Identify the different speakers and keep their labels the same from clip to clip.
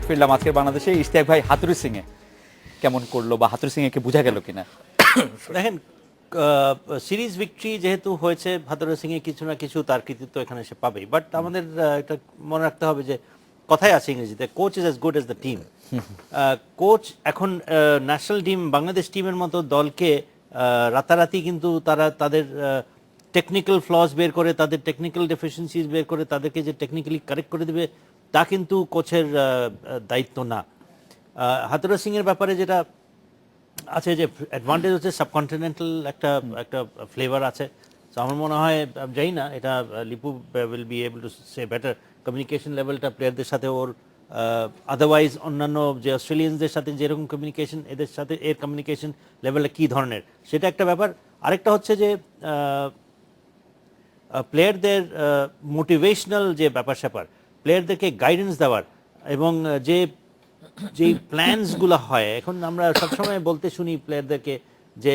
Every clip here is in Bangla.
Speaker 1: ফিরলাম আজকের বাংলাদেশে। ইশতিয়াক ভাই, হাতুরু সিং এ কেমন করলো বা হাতুরু সিং একে বোঝা গেল কিনা?
Speaker 2: দেখেন, সিরিজ ভিক্টরি যেহেতু হয়েছে, ভাদর সিং এ কিছু না কিছু তার কৃতিত্ব এখানে সে পাবেই। বাট আমাদের এটা মনে রাখতে হবে যে কথাই আছে ইংরেজিতে, coach is as good as the team. Coach এখন ন্যাশনাল টিম, বাংলাদেশ টিমের মতো দলকে রাতারাতি কিন্তু তারা তাদের টেকনিক্যাল ফ্লস বের করে, তাদের টেকনিক্যাল ডেফিসিয়েন্সিজ বের করে তাদেরকে যে টেকনিক্যালি কারেক্ট করে দেবে, তা কিন্তু কোচের দায়িত্ব না। হাতুরু সিং এর ব্যাপারে যেটা আছে যে অ্যাডভান্টেজ হচ্ছে সাবকন্টিনেন্টাল একটা একটা ফ্লেভার আছে। তো আমার মনে হয়, আমি জানি না এটা Lipu will be able to say better, communication লেভেলটা প্লেয়ারদের সাথে ওর আদারওয়াইজ অন্যান্য যে অস্ট্রেলিয়ানদের সাথে যেরকম কমিউনিকেশন, এদের সাথে এর কমিউনিকেশন লেভেলটা কী ধরনের, সেটা একটা ব্যাপার। আরেকটা হচ্ছে যে প্লেয়ারদের মোটিভেশনাল যে ব্যাপার স্যাপার, প্লেয়ারদেরকে গাইডেন্স দেওয়ার, এবং যে যেই প্ল্যানসগুলো হয়, এখন আমরা সবসময় বলতে শুনি প্লেয়ারদেরকে যে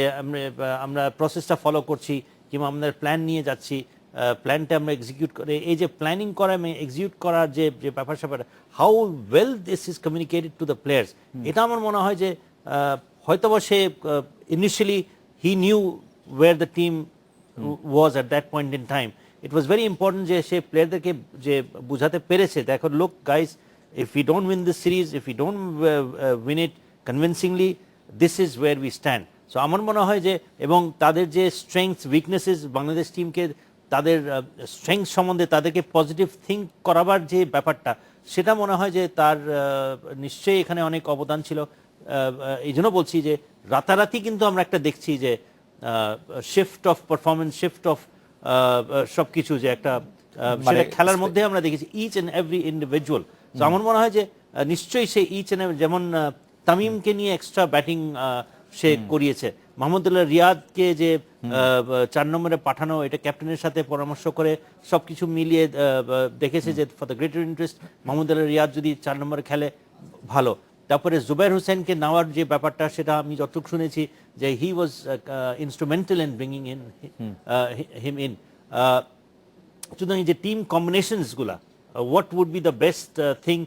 Speaker 2: আমরা প্রসেসটা ফলো করছি কিংবা আমাদের প্ল্যান নিয়ে যাচ্ছি, প্ল্যানটা আমরা এক্সিকিউট করে, এই যে প্ল্যানিং করা এবং এক্সিকিউট করার যে যে ব্যাপার স্যাপার, how well this is communicated to the players, এটা আমার মনে হয় যে হয়তোবা সে initially he knew where the team was at that point in time. It was very important যে সে প্লেয়ারদেরকে যে বুঝাতে পেরেছে, দেখো look guys, if we don't win this series, if we don't win it convincingly, this is where we stand. So আমার মনে হয় যে, এবং তাদের যে স্ট্রেংথস উইকনেসেস, বাংলাদেশ টিমকে তাদের স্ট্রেংথ সম্বন্ধে তাদেরকে পজিটিভ থিঙ্ক করাবার যে ব্যাপারটা, সেটা মনে হয় যে তার নিশ্চয়ই এখানে অনেক অবদান ছিল। এই জন্য বলছি যে রাতারাতি কিন্তু আমরা একটা দেখছি যে shift of performance, shift of সব কিছু, যে একটা সেটা খেলার মধ্যে আমরা দেখেছি ইচ অ্যান্ড এভরি ইন্ডিভিজুয়াল। তো আমার মনে হয় যে নিশ্চয়ই সে ইচ অ্যান্ড যেমন তামিমকে নিয়ে এক্সট্রা ব্যাটিং সে করিয়েছে, মাহমুদুল্লাহ রিয়াদকে যে 4 নম্বরে পাঠানো, এটা ক্যাপ্টেনের সাথে পরামর্শ করে সবকিছু মিলিয়ে দেখেছে যে for the greater interest Mahmudullah Riyad যদি 4 নম্বরে খেলে ভালো। তারপরে জুবাইর হোসেনকে নেওয়ার যে ব্যাপারটা, সেটা আমি যতটুকু শুনেছি যে he was instrumental in bringing in him in. সুতরাং এই যে টিম কম্বিনেশনসগুলা, what would be the best thing,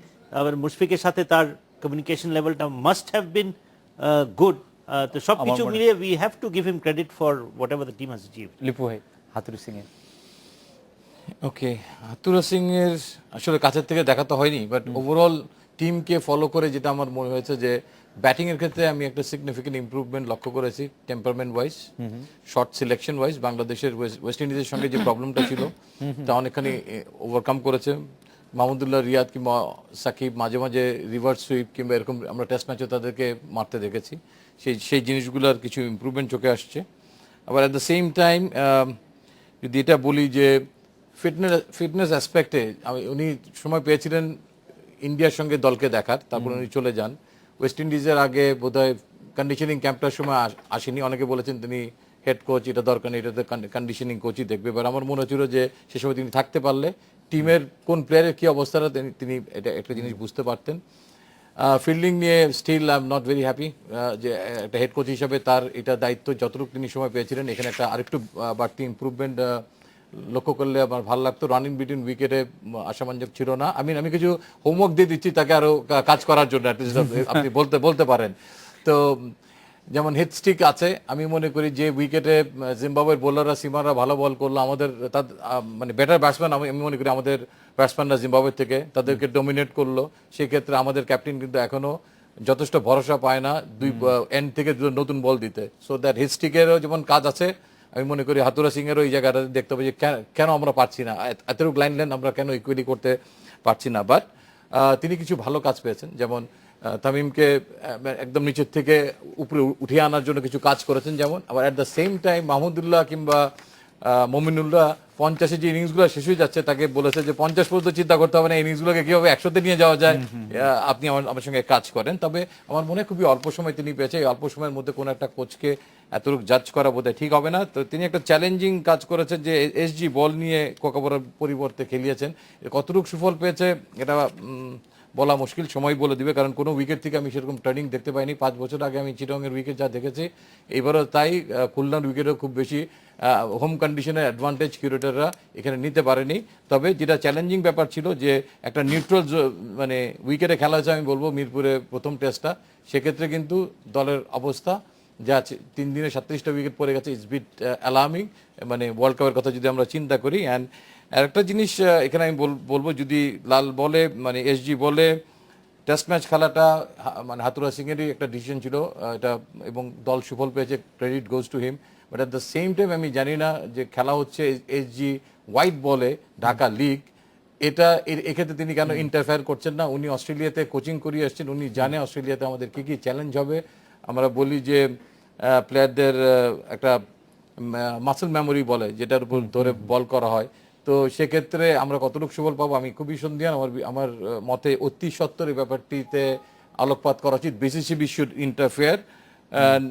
Speaker 2: আবার মুশফিকের সাথে তার কমিউনিকেশন লেভেলটা মাস্ট হ্যাভ বিন গুড। তো সব কিছু মিলিয়ে we have to give him credit for what ever the team has achieved.
Speaker 1: Lipu ভাই, হাতুরু সিং এর
Speaker 3: ওকে, হাতুরু সিং এর আসলে কাছের থেকে দেখা তো হয়নি, বাট ওভারঅল টিমকে ফলো করে যেটা আমার মনে হয়েছে যে ব্যাটিং এর ক্ষেত্রে আমি একটা সিগনিফিকেন্ট ইমপ্রুভমেন্ট লক্ষ্য করেছি, temperament wise, short selection wise. বাংলাদেশের ওয়েস্ট ইন্ডিজের সঙ্গে যে প্রবলেমটা ছিল তা অনেকখানি ওভারকাম করেছে। মাহমুদুল্লাহ রিয়াদ কিংবা সাকিব মাঝে মাঝে রিভার্স সুইপ কিংবা এরকম আমরা টেস্ট ম্যাচে তাদেরকে মারতে দেখেছি, সেই জিনিসগুলোর কিছু ইমপ্রুভমেন্ট চোখে আসছে। আবার অ্যাট দ্য সেম টাইম যদি এটা বলি যে ফিটনেস অ্যাসপেক্টে উনি সময় পেয়েছিলেন ইন্ডিয়ার সঙ্গে দলকে দেখার, তারপর উনি চলে যান। ওয়েস্ট ইন্ডিজের আগে বোধহয় কন্ডিশনিং ক্যাম্পটার সময় আসেনি, অনেকে বলেছেন তিনি হেড কোচ, এটা দরকার নেই, এটাতে কন্ডিশনিং কোচই দেখবে। এবার আমার মনে হচ্ছিল যে সে সময় তিনি থাকতে পারলে টিমের কোন প্লেয়ারের কী অবস্থাটা তিনি এটা একটা জিনিস বুঝতে পারতেন। ফিল্ডিং নিয়ে still I am not very happy যে একটা হেড কোচ হিসাবে তার এটা দায়িত্ব যতটুকু তিনি সময় পেয়েছিলেন, এখানে একটা আরেকটু বাড়তি ইমপ্রুভমেন্ট লক্ষ্য করলে আমার ভালো লাগতো। রানিং বিটুইন উইকেটে আশাবাঞ্জক ছিল না। আমি কিছু হোমওয়ার্ক দিয়ে দিচ্ছি তাকে আরো কাজ করার জন্য, আপনি বলতে পারেন। তো যেমন হিট স্টিক আছে, আমি মনে করি যে উইকেটে জিম্বাবুয়ের বোলাররা সিমাররা ভালো বল করলো, আমাদের মানে বেটার ব্যাটসম্যান, আমি মনে করি আমাদের ব্যাটসম্যানরা জিম্বাবুয়ের থেকে তাদেরকে ডমিনেট করলো। সেক্ষেত্রে আমাদের ক্যাপ্টেন কিন্তু এখনো যথেষ্ট ভরসা পায় না দুই এন্ড থেকে নতুন বল দিতে। সো দ্যাট হিট স্টিকেরও যেমন কাজ আছে, আমি মনে করি হাতুরু সিং এরও এই জায়গাটা দেখতে হবে যে কেন আমরা পারছি না, এতটুকু লাইন আমরা কেন ইকুইলি করতে পারছি না। বাট তিনি কিছু ভালো কাজ পেয়েছেন, যেমন তামিমকে একদম নিচের থেকে উপরে উঠিয়ে আনার জন্য কিছু কাজ করেছেন যেমন। আবার at the same time Mahmudullah কিংবা মমিনুল্লাহ 50 যে ইনিংসগুলো শেষ হয়ে যাচ্ছে, তাকে বলেছে যে 50 পর্যন্ত চিন্তা করতে হবে না, ইনিংসগুলোকে কীভাবে 100-তে নিয়ে যাওয়া যায়, আপনি আমার সঙ্গে কাজ করেন। তবে আমার মনে হয় খুবই অল্প সময় তিনি পেয়েছে, এই অল্প সময়ের মধ্যে কোনো একটা কোচকে এতটুকু জাজ করা বোধহয় ঠিক হবে না। তো তিনি একটা চ্যালেঞ্জিং কাজ করেছেন যে এসজি বল নিয়ে কোকাবরার পরিবর্তে খেলিয়েছেন, কতটুকু সুফল পেয়েছে এটা বলা মুশকিল, সময় বলে দিবে, কারণ কোনো উইকেট থেকে আমি সেরকম টার্নিং দেখতে পাইনি। 5 বছর আগে আমি চিটাগংয়ের উইকেট যা দেখেছি, এবারও তাই। খুলনার উইকেটও খুব বেশি হোম কন্ডিশনের অ্যাডভান্টেজ কিউরেটাররা এখানে নিতে পারেনি। তবে যেটা চ্যালেঞ্জিং ব্যাপার ছিল যে একটা নিউট্রাল মানে উইকেটে খেলা হয়েছে, আমি বলবো মিরপুরে প্রথম টেস্টটা, সেক্ষেত্রে কিন্তু দলের অবস্থা যা 3 দিনে 37টা উইকেট পড়ে গেছে, ইটস বিট অ্যালার্মিং, মানে ওয়ার্ল্ড কাপের কথা যদি আমরা চিন্তা করি। অ্যান্ড আরেকটা জিনিস এখানে আমি বলবো, যদি লাল বলে মানে এসজি বলে টেস্ট ম্যাচ খেলাটা মানে হাতুরা সিংয়েরই একটা ডিসিশন ছিল এটা, এবং দল সুফল পেয়েছে, credit goes to him. But at the same time আমি জানি না যে খেলা হচ্ছে এসজি হোয়াইট বলে ঢাকা লিগ, এটা এক্ষেত্রে তিনি কেন ইন্টারফেয়ার করছেন না? উনি অস্ট্রেলিয়াতে কোচিং করিয়ে আসছেন, উনি জানে অস্ট্রেলিয়াতে আমাদের কী কী চ্যালেঞ্জ হবে। আমরা বলি যে প্লেয়ারদের একটা মাসেল মেমোরি বলে, যেটার উপর ধরে বল করা হয়, তো সেক্ষেত্রে আমরা কতটুকু সুফল পাবো আমি খুবই সন্দিহান। আমার মতে অতি সত্তর এই ব্যাপারটিতে আলোকপাত করা উচিত। BCCB should interfere.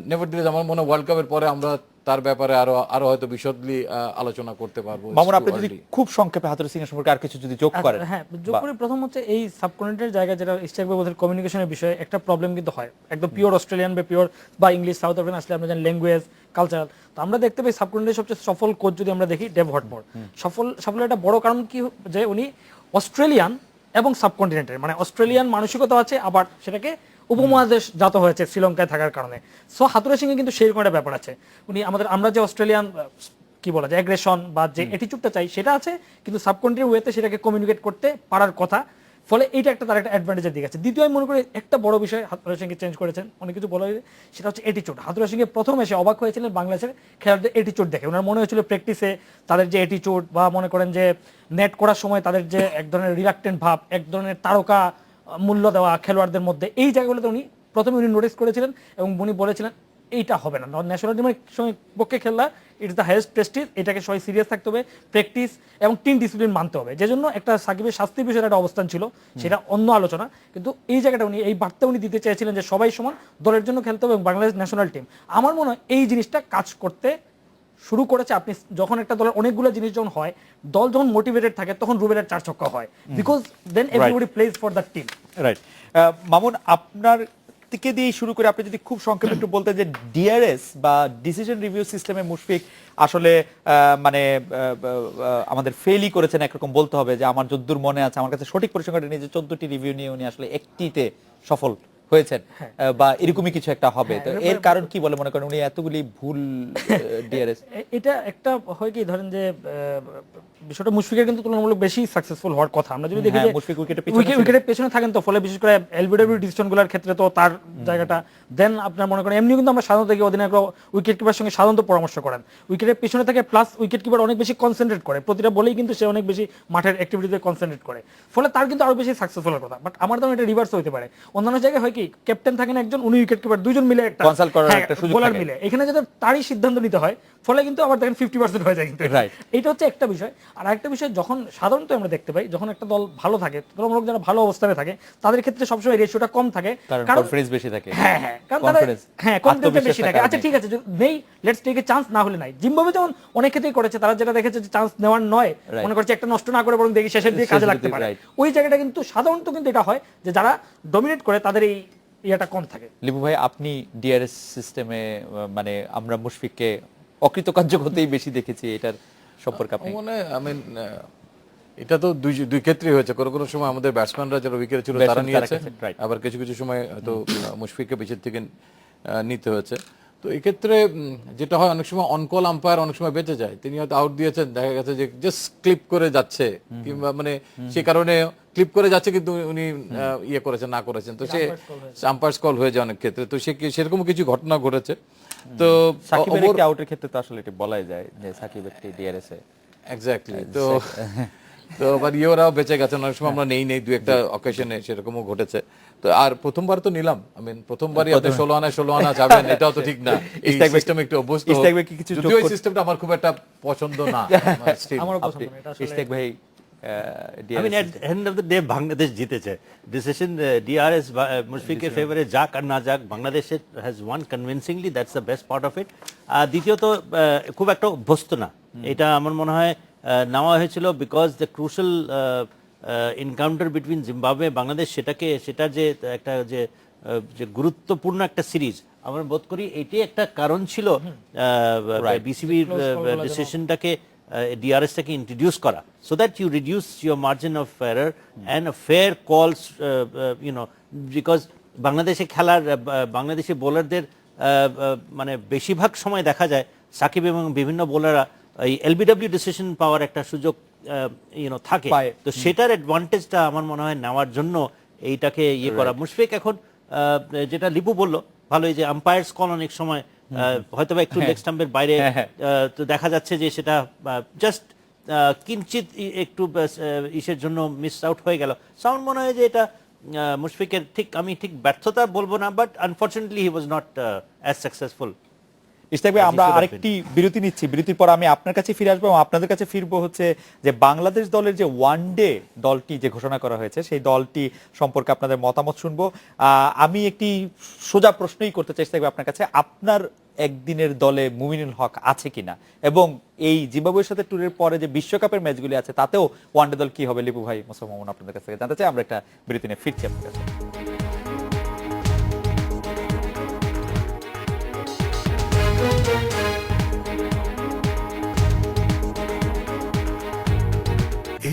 Speaker 3: নেভারদিলেস আমার মনে হয় ওয়ার্ল্ড কাপের পরে আমরা তার ব্যাপারে আরো হয়তো বিশদলি আলোচনা করতে পারবো।
Speaker 1: মামুন, আপনি যদি খুব সংক্ষেপে হাতুড়ি সিং এর সম্পর্কে আর কিছু যদি যোগ করেন।
Speaker 4: হ্যাঁ, যোগ করে প্রথম হচ্ছে এই সাবকন্টিনেন্টের জায়গায় যেটা ইস্টার্ক বোধের কমিউনিকেশনের বিষয়ে একটা প্রবলেম কিন্তু হয়, একদম পিওর অস্ট্রেলিয়ান বা পিওর বা ইংলিশ সাউথ আফ্রিকান আসলে আমরা জানি ল্যাঙ্গুয়েজ কালচারাল। তো আমরা দেখতে পাই সাবকন্টিনেন্টের সবচেয়ে সফল কোচ যদি আমরা দেখি ডেভ হটমোর। সফলের একটা বড় কারণ কি যে উনি অস্ট্রেলিয়ান এবং সাবকন্টিনেন্টের মানে অস্ট্রেলিয়ান মানসিকতা আছে, আবার সেটাকে উপমহাদেশ জাত হয়েছে শ্রীলঙ্কায় থাকার কারণে। সো হাতুড়া সিংহে কিন্তু সেই রকম একটা ব্যাপার আছে। উনি আমরা যে অস্ট্রেলিয়ান কি বলা যায় অ্যাগ্রেশন বা যে অ্যাটিটিউডটা চাই সেটা আছে, কিন্তু সাবকন্টিনেন্ট ওয়েতে সেটাকে কমিউনিকেট করতে পারার কথা। ফলে এইটা একটা তার একটা অ্যাডভান্টেজের দিক আছে। দ্বিতীয় আমি মনে করি একটা বড় বিষয় হাতুড়া সিংকে চেঞ্জ করেছেন, অনেক কিছু বলা হয়েছে, সেটা হচ্ছে অ্যাটিটিউড। হাতুড়া সিংহে প্রথম এসে অবাক হয়েছিলেন বাংলাদেশের খেলোয়াড়দের অ্যাটিটিউড দেখে। ওনার মনে হয়েছিল প্র্যাকটিসে তাদের যে অ্যাটিটিউড বা মনে করেন যে নেট করার সময় তাদের যে এক ধরনের রিলাক্টেন্ট ভাব, এক ধরনের তারকা মূল্য দেওয়া খেলোয়াড়দের মধ্যে, এই জায়গাগুলোতে প্রথমে উনি নোটিস করেছিলেন এবং উনি বলেছিলেন এইটা হবে না, ন্যাশনাল টিমের সঙ্গে পক্ষে খেলা ইটস দ্য হাইয়েস্ট প্রেস্টিজ, এটাকে সবাই সিরিয়াস থাকতে হবে, প্র্যাকটিস এবং টিম ডিসিপ্লিন মানতে হবে। যে জন্য একটা সাকিবের শাস্তির বিষয়ের একটা অবস্থান ছিল, সেটা অন্য আলোচনা, কিন্তু এই জায়গাটা উনি এই বার্তা উনি দিতে চেয়েছিলেন যে সবাই সমান, দলের জন্য খেলতে হবে এবং বাংলাদেশ ন্যাশনাল টিম। আমার মনে হয় এই জিনিসটা কাজ করতে শুরু করেছে। আপনি যখন একটা দলের অনেকগুলো জিনিস যখন হয়, দল যখন মোটিভেটেড থাকে, তখন রুবেলের 4 ছক্কা হয়, because then everybody plays for the team.
Speaker 1: Right. Mamun, আপনার থেকে দিয়ে শুরু করে আপনি যদি খুব সংক্ষেপে একটু বলতেন যে ডিআরএস বা ডিসিশন রিভিউ সিস্টেমে মুশফিক আসলে মানে আমাদের ফেলই করেছেন একরকম বলতে হবে, যে আমার যদ্দূর মনে আছে, আমার কাছে সঠিক পরিসংখ্যানটা নেই যে 14টি রিভিউ নিয়ে উনি আসলে একটিতে সফল হয়েছেন বা এরকমই কিছু একটা হবে। তো এর কারণ কি বলে মনে করেন উনি এতগুলি ভুল ডিআরএস?
Speaker 4: এটা একটা হয় কি, ধরেন যে বিষয়টা মুশফিকের কিন্তু তুলনামূলক বেশি সাকসেসফুল হওয়ার কথা। আমরা যদি দেখি যে
Speaker 1: মুশফিক
Speaker 4: উইকেটের পেছনে থাকেন, তো ফলে বিশেষ করে এলবিডব্লিউ ডিসিশনগুলোর ক্ষেত্রে তো তার জায়গাটা দেন আপনার মনে করেন এমনিও কিন্তু আমরা সাধারণত দেখি অধিনায়ক উইকেট কিপার সঙ্গে সাধারণত পরামর্শ করেন, উইকেটের পেছনে থাকে, প্লাস উইকেট কিপার অনেক বেশি কনসেন্ট্রেট করে, প্রতিটা বলেই কিন্তু সে অনেক বেশি মাঠের অ্যাক্টিভিটিতে কনসেন্ট্রেট করে, ফলে তার কিন্তু আরো বেশি সাকসেসফুল কথা। বাট আমার ধারণা এটা রিভার্স হতে পারে। অন্যান্য জায়গায় হয় কি, ক্যাপ্টেন থাকেন একজন, উনি উইকেট কিপার, দুইজন মিলে একটা
Speaker 1: কনসাল্ট করার একটা সুযোগ
Speaker 4: বোলার
Speaker 1: থাকে।
Speaker 4: মিলে, এখানে যদি তারই সিদ্ধান্ত নিতে হয়, ফলে কিন্তু আবার দেখেন 50% হয়ে যায় কিন্তু। এটা হচ্ছে একটা বিষয়। আর একটা বিষয়, যখন সাধারণত আমরা দেখতে পাই যখন একটা দল ভালো থাকে, তুলনামূলক যারা ভালো অবস্থানে থাকে তাদের ক্ষেত্রে সবসময় রেশিওটা কম থাকে,
Speaker 1: কারণ কনফিডেন্স বেশি থাকে।
Speaker 4: হ্যাঁ, কারণ তারা কনফিডেন্স বেশি থাকে। আচ্ছা ঠিক আছে, নেই, লেটস টেক এ চান্স, না হলে নাই। জিম্বাবুয়ে যেমন অনেক ক্ষেত্রেই করেছে, তারা যেটা দেখেছে যে চান্স নেওয়ার নয়, মনে করছে একটা নষ্ট না করে বরং দেখি শেষের দিকে কাজে লাগতে পারে, ওই জায়গাটা কিন্তু সাধারণত কিন্তু এটা হয় যে যারা ডমিনেট করে তাদের এই ইয়াটা কম থাকে।
Speaker 1: লিপু ভাই, আপনি ডিআরএস সিস্টেমে মানে আমরা মুশফিককে অকৃতকার্য হতেই বেশি দেখেছি, এটার সম্পর্কে আপনি?
Speaker 3: মানে এটা তো দুই ক্ষেত্রেই হয়েছে। কোনো সময় আমাদের ব্যাটসম্যানরা যারা উইকেটে ছিল তারা নিয়েছে, আবার কিছু কিছু সময় হয়তো মুশফিককে পিছের থেকে নিতে হয়েছে। তো এক্ষেত্রে যেটা হয়, অনেক সময় অনকল আম্পায়ার অনেক সময় বেঁচে যায়, তিনি হয়তো আউট দিয়েছেন, দেখা গেছে যে জাস্ট ক্লিপ করে যাচ্ছে, কিংবা মানে সে কারণে ক্লিপ করে যাচ্ছে, কিন্তু উনি ইয়ে করেছেন না করেছেন, তো সে আম্পায়ার্স কল হয়ে যায় অনেক ক্ষেত্রে। তো সেরকম কিছু ঘটনা ঘটেছে। তো
Speaker 1: সাকিবের একটি আউটের ক্ষেত্রে তো আসলে এটা বলাই যায় যে সাকিব একটি ডিআরএস এ
Speaker 3: এক্স্যাক্টলি। তো আবার ইয়েরাও বেঁচে গেছেন, অনেক সময় আমরা নেই দু একটা অকেশনে সেরকমও ঘটেছে। তো আর প্রথমবার তো নিলাম, প্রথমবারই আপনি 16 আনা যাবেন, এটাও তো ঠিক না। এই সিস্টেম একটু অভ্যস্ত, যদিও এই সিস্টেমটা আমার খুব একটা পছন্দ না।
Speaker 4: আমারও পছন্দ না এটা আসলে।
Speaker 1: ইশতিয়াক ভাই,
Speaker 2: I mean, at the end of the day, Bangladesh জিতেছে। ডিসিশন ডিআরএস মুশফিকের ফেভারে যাক আর না যাক, Bangladesh has won convincingly, that's the best part of it. আর দ্বিতীয়ত খুব একটা অভ্যস্ত না, এটা আমার মনে হয় নেওয়া হয়েছিল because the crucial encounter between Zimbabwe Bangladesh সেটার যে একটা যে গুরুত্বপূর্ণ একটা সিরিজ আমরা বোধ করি এটি একটা কারণ ছিল বিসিবির ডিসিশনটাকে ডিআরএসটাকে ইন্ট্রোডিউস করা so that you reduce your margin of error and fair calls because বাংলাদেশে খেলার বাংলাদেশি বোলারদের মানে বেশিরভাগ সময় দেখা যায় সাকিব এবং বিভিন্ন বোলাররা এই এলবিডব্লিউ ডিসিশন পাওয়ার একটা সুযোগ থাকে, তো সেটার অ্যাডভান্টেজটা আমার মনে হয় নেওয়ার জন্য এইটাকে করা। মুশফিক এখন যেটা লিপু বলল ভালোই যে আম্পায়ার্স কল অনেক সময় হয়তো বা একটু লেগ স্টাম্পের বাইরে তো দেখা যাচ্ছে যে সেটা জাস্ট কিঞ্চিত একটু ইসের জন্য মিস আউট হয়ে গেল। আমার মনে হয় যে এটা মুশফিকের আমি ঠিক ব্যর্থতা বলবো না, but unfortunately he was not as successful.
Speaker 1: Ishtiaq ভাই, আমরা আরেকটি বিরতি নিচ্ছি, বিরতির পর আমি আপনার কাছে ফিরে আসবো এবং আপনাদের কাছে ফিরবো হচ্ছে যে বাংলাদেশ দলের যে ওয়ানডে দলটি যে ঘোষণা করা হয়েছে সেই দলটি সম্পর্কে আপনাদের মতামত শুনবো। আমি একটি সোজা প্রশ্নই করতে চাই ইশতিয়াক ভাই আপনার কাছে, আপনার একদিনের দলে মুমিনুল হক আছে কিনা, এবং এই জিম্বাবুয়ের সাথে ট্যুরের পরে যে বিশ্বকাপের ম্যাচগুলি আছে তাতেও ওয়ানডে দল কি হবে? লিপু ভাই, মোসাম্মদ মামুন আপনাদের কাছ থেকে জানতে চাই। আমরা একটা বিরতি নিয়ে ফিরছি আপনার কাছে।